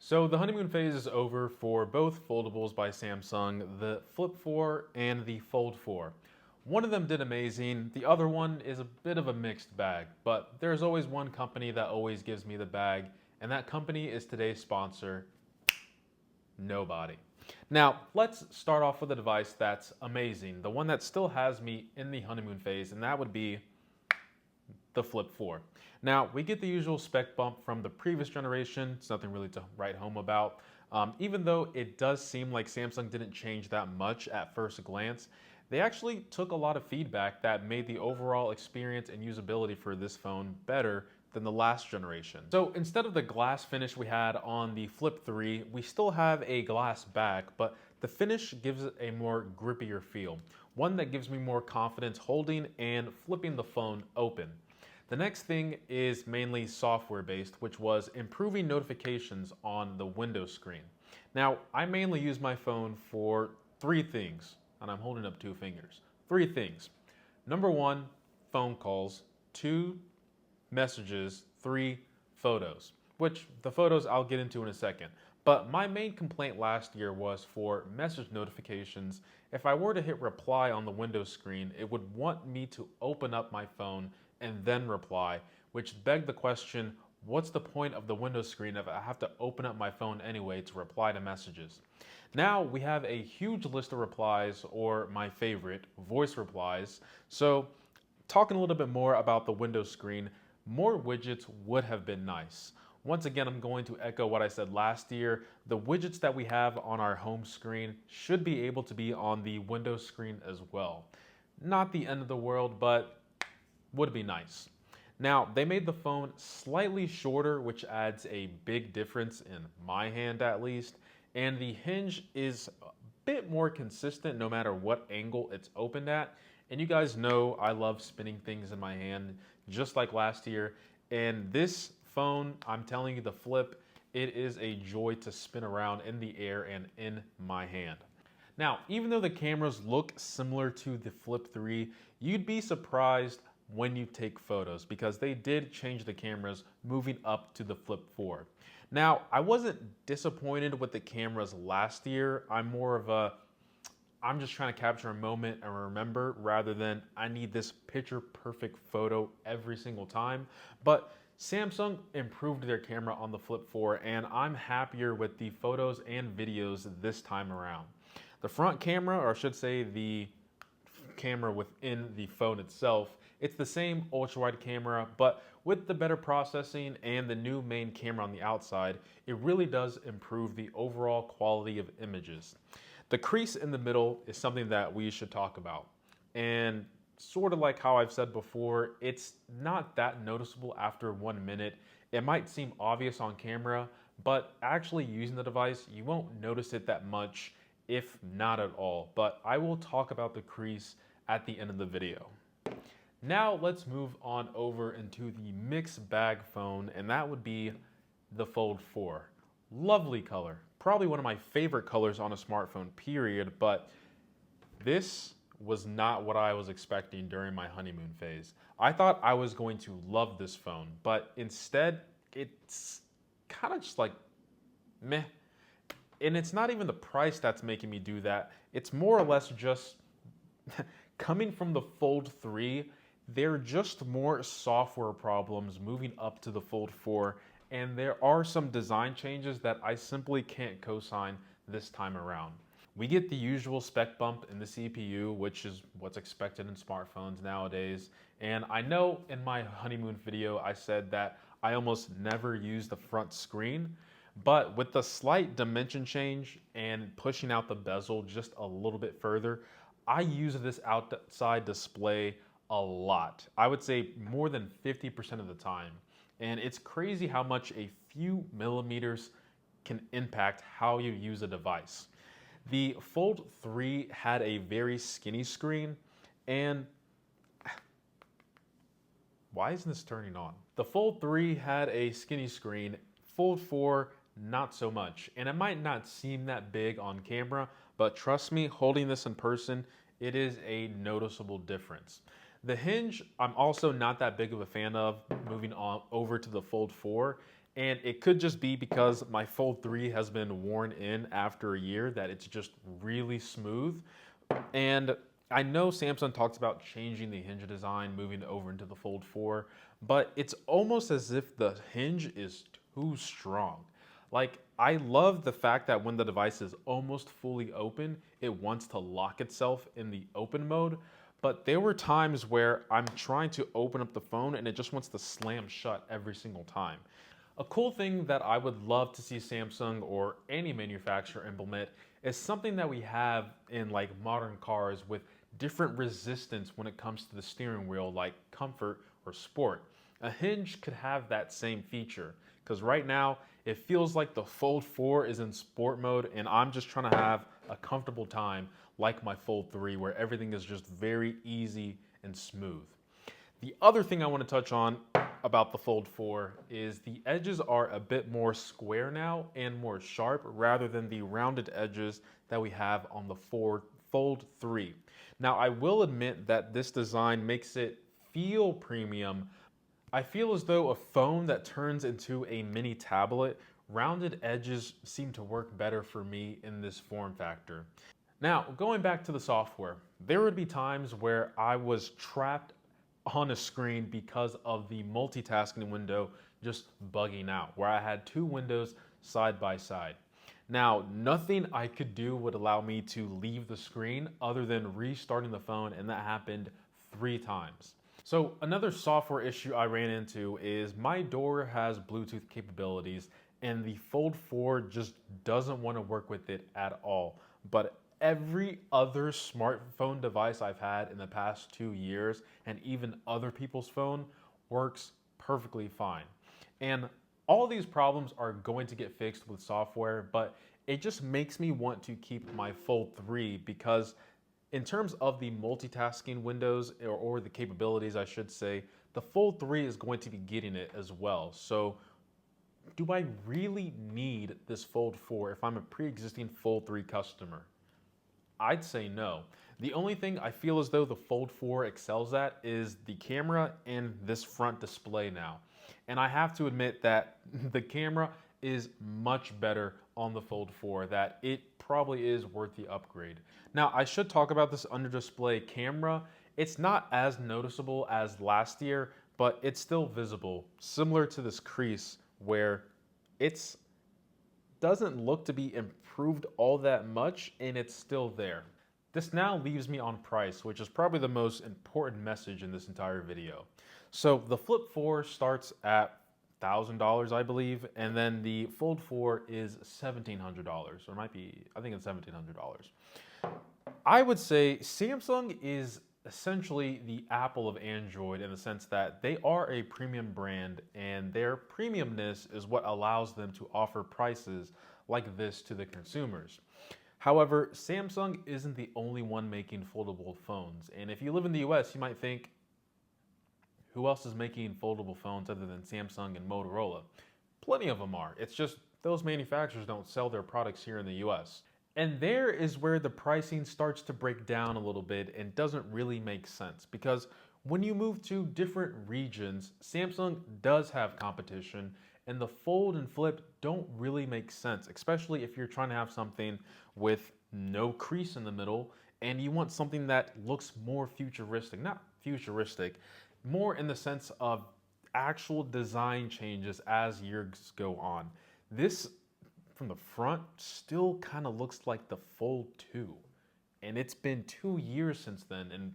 So the honeymoon phase is over for both foldables by Samsung, the Flip 4 and the Fold 4. One of them did amazing, the other one is a bit of a mixed bag, but there's always one company that always gives me the bag, and that company is today's sponsor, nobody. Now, let's start off with a device that's amazing, the one that still has me in the honeymoon phase, and that would be the Flip 4. Now, we get the usual spec bump from the previous generation. It's nothing really to write home about. Even though it does seem like Samsung didn't change that much at first glance, they actually took a lot of feedback that made the overall experience and usability for this phone better than the last generation. So instead of the glass finish we had on the Flip 3, we still have a glass back, but the finish gives it a more grippier feel, one that gives me more confidence holding and flipping the phone open. The next thing is mainly software based, which was improving notifications on the Windows screen. Now, I mainly use my phone for three things, and I'm holding up two fingers. Three things. Number one, phone calls. Two, messages. Three, photos, which the photos I'll get into in a second. But my main complaint last year was for message notifications. If I were to hit reply on the Windows screen, it would want me to open up my phone and then reply, which begged the question, what's the point of the Windows screen if I have to open up my phone anyway to reply to messages? Now we have a huge list of replies, or my favorite, voice replies. So talking a little bit more about the Windows screen, more widgets would have been nice. Once again, I'm going to echo what I said last year. The widgets that we have on our home screen should be able to be on the Windows screen as well. Not the end of the world, but would be nice. Now, they made the phone slightly shorter, which adds a big difference in my hand at least, and the hinge is a bit more consistent no matter what angle it's opened at. And you guys know I love spinning things in my hand, just like last year. And this phone, I'm telling you, the Flip, it is a joy to spin around in the air and in my hand. Now, even though the cameras look similar to the Flip 3, you'd be surprised when you take photos, because they did change the cameras moving up to the Flip 4. Now, I wasn't disappointed with the cameras last year. I'm just trying to capture a moment and remember, rather than I need this picture perfect photo every single time. But Samsung improved their camera on the Flip 4, and I'm happier with the photos and videos this time around. The front camera, or I should say the camera within the phone itself, it's the same ultra-wide camera, but with the better processing and the new main camera on the outside, it really does improve the overall quality of images. The crease in the middle is something that we should talk about. And sort of like how I've said before, it's not that noticeable after 1 minute. It might seem obvious on camera, but actually using the device, you won't notice it that much, if not at all. But I will talk about the crease at the end of the video. Now let's move on over into the mixed bag phone, and that would be the Fold 4. Lovely color, probably one of my favorite colors on a smartphone, period, but this was not what I was expecting during my honeymoon phase. I thought I was going to love this phone, but instead it's kind of just like meh. And it's not even the price that's making me do that. It's more or less just coming from the Fold 3, there are just more software problems moving up to the Fold 4, and there are some design changes that I simply can't co-sign this time around. We get the usual spec bump in the CPU, which is what's expected in smartphones nowadays. And I know in my honeymoon video I said that I almost never use the front screen, but with the slight dimension change and pushing out the bezel just a little bit further, I use this outside display a lot. I would say more than 50% of the time. And it's crazy how much a few millimeters can impact how you use a device. The Fold 3 had a very skinny screen, and why isn't this turning on? The Fold 3 had a skinny screen, Fold 4 not so much. And it might not seem that big on camera, but trust me, holding this in person, it is a noticeable difference. The hinge, I'm also not that big of a fan of moving on over to the Fold 4. And it could just be because my Fold 3 has been worn in after a year that it's just really smooth. And I know Samsung talks about changing the hinge design, moving over into the Fold 4, but it's almost as if the hinge is too strong. Like, I love the fact that when the device is almost fully open, it wants to lock itself in the open mode. But there were times where I'm trying to open up the phone and it just wants to slam shut every single time. A cool thing that I would love to see Samsung or any manufacturer implement is something that we have in like modern cars with different resistance when it comes to the steering wheel, like comfort or sport. A hinge could have that same feature because right now it feels like the Fold 4 is in sport mode and I'm just trying to have a comfortable time like my Fold 3 where everything is just very easy and smooth. The other thing I want to touch on about the Fold 4 is the edges are a bit more square now and more sharp rather than the rounded edges that we have on the Fold 3. Now, I will admit that this design makes it feel premium. I feel as though a phone that turns into a mini tablet, rounded edges seem to work better for me in this form factor. Now, going back to the software, there would be times where I was trapped on a screen because of the multitasking window just bugging out, where I had two windows side by side. Now, nothing I could do would allow me to leave the screen other than restarting the phone, and that happened 3 times. So another software issue I ran into is my door has Bluetooth capabilities and the Fold 4 just doesn't want to work with it at all. But every other smartphone device I've had in the past 2 years and even other people's phone works perfectly fine. And all these problems are going to get fixed with software, but it just makes me want to keep my Fold 3 because in terms of the multitasking windows or the capabilities, I should say, the Fold 3 is going to be getting it as well. So do I really need this Fold 4 if I'm a pre-existing Fold 3 customer? I'd say no. The only thing I feel as though the Fold 4 excels at is the camera and this front display now. And I have to admit that the camera is much better on the Fold 4, that it probably is worth the upgrade. Now, I should talk about this under display camera. It's not as noticeable as last year, but it's still visible, similar to this crease where it's doesn't look to be improved all that much and it's still there. This now leaves me on price, which is probably the most important message in this entire video. So the Flip 4 starts at $1,000, I believe, and then the Fold 4 is $1,700, or it might be, I think it's $1,700. I would say Samsung is essentially the Apple of Android in the sense that they are a premium brand and their premiumness is what allows them to offer prices like this to the consumers. However, Samsung isn't the only one making foldable phones. And if you live in the US, you might think, who else is making foldable phones other than Samsung and Motorola? Plenty of them are. It's just those manufacturers don't sell their products here in the US. And there is where the pricing starts to break down a little bit and doesn't really make sense because when you move to different regions, Samsung does have competition and the Fold and Flip don't really make sense, especially if you're trying to have something with no crease in the middle and you want something that looks more futuristic, not futuristic, more in the sense of actual design changes as years go on. This from the front still kind of looks like the Fold 2. And it's been 2 years since then and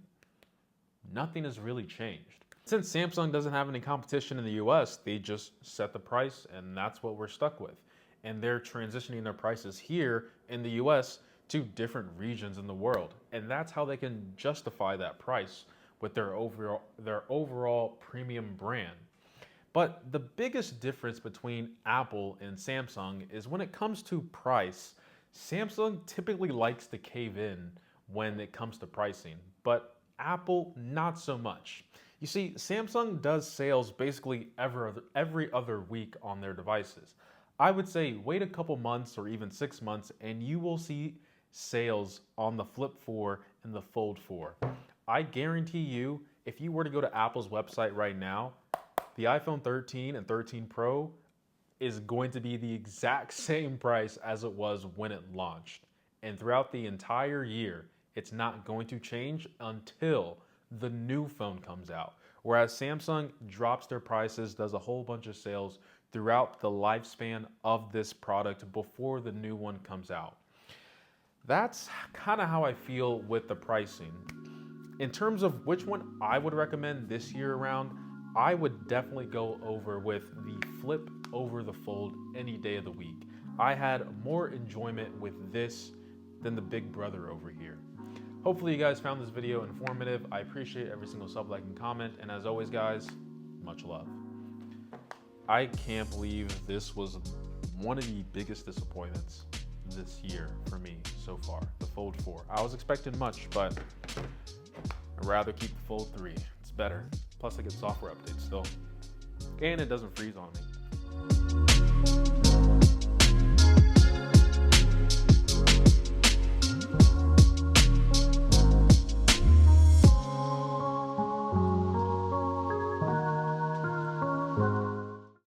nothing has really changed. Since Samsung doesn't have any competition in the US, they just set the price and that's what we're stuck with. And they're transitioning their prices here in the US to different regions in the world. And that's how they can justify that price with their overall premium brand. But the biggest difference between Apple and Samsung is when it comes to price, Samsung typically likes to cave in when it comes to pricing, but Apple not so much. You see, Samsung does sales basically every other week on their devices. I would say wait a couple months or even 6 months and you will see sales on the Flip 4 and the Fold 4. I guarantee you, if you were to go to Apple's website right now, the iPhone 13 and 13 Pro is going to be the exact same price as it was when it launched. And throughout the entire year, it's not going to change until the new phone comes out. Whereas Samsung drops their prices, does a whole bunch of sales throughout the lifespan of this product before the new one comes out. That's kind of how I feel with the pricing. In terms of which one I would recommend this year around, I would definitely go over with the Flip over the Fold any day of the week. I had more enjoyment with this than the big brother over here. Hopefully you guys found this video informative. I appreciate every single sub, like, and comment. And as always, guys, much love. I can't believe this was one of the biggest disappointments this year for me so far, the Fold 4. I was expecting much, but I'd rather keep the Fold 3. It's better. Plus I get software updates still. And it doesn't freeze on me.